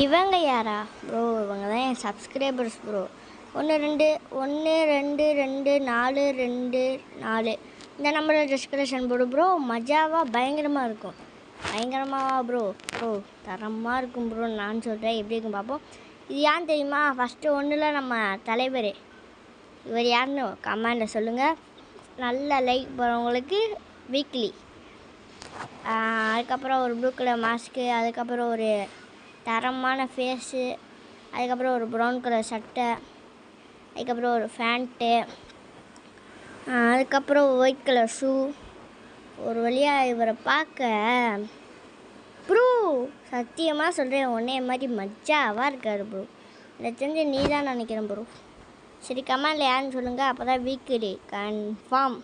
இவங்க யாரா ப்ரோ? இவங்க தான் என் சப்ஸ்கிரைபர்ஸ் ப்ரோ. 1 2 1 2 2 4 2 4 இந்த நம்பரில் டிஸ்கிரிப்ஷன் போடு ப்ரோ. மஜாவாக பயங்கரமாக இருக்கும். பயங்கரமாவா ப்ரோ? ப்ரோ தரமாக இருக்கும் ப்ரோ. நான் சொல்கிறேன் எப்படி இருக்கும் பார்ப்போம். இது யான்னு தெரியுமா? ஃபஸ்ட்டு ஒன்றில் நம்ம தலைவர் இவர் யாருன்னு கமெண்டில் சொல்லுங்கள். நல்ல லைக் போகிறவங்களுக்கு வீக்லி, அதுக்கப்புறம் ஒரு ப்ளூ கலர் மாஸ்க்கு, அதுக்கப்புறம் ஒரு தரமான ஃபேஸு, அதுக்கப்புறம் ஒரு ப்ரௌன் கலர் சட்டை, அதுக்கப்புறம் ஒரு ஃபேண்ட்டு, அதுக்கப்புறம் ஒயிட் கலர் ஷூ. ஒரு வழியாக இவரை பார்க்க ப்ரோ சத்தியமாக சொல்கிறேன் உன்னைய மாதிரி மஜாவாக இருக்கார் ப்ரோ. இதை தெரிஞ்சு நீ தான் நினைக்கிறேன் ப்ரோ. சரி கமெண்டில் யாருன்னு சொல்லுங்கள். அப்போ தான் வீக்லி கன்ஃபார்ம்.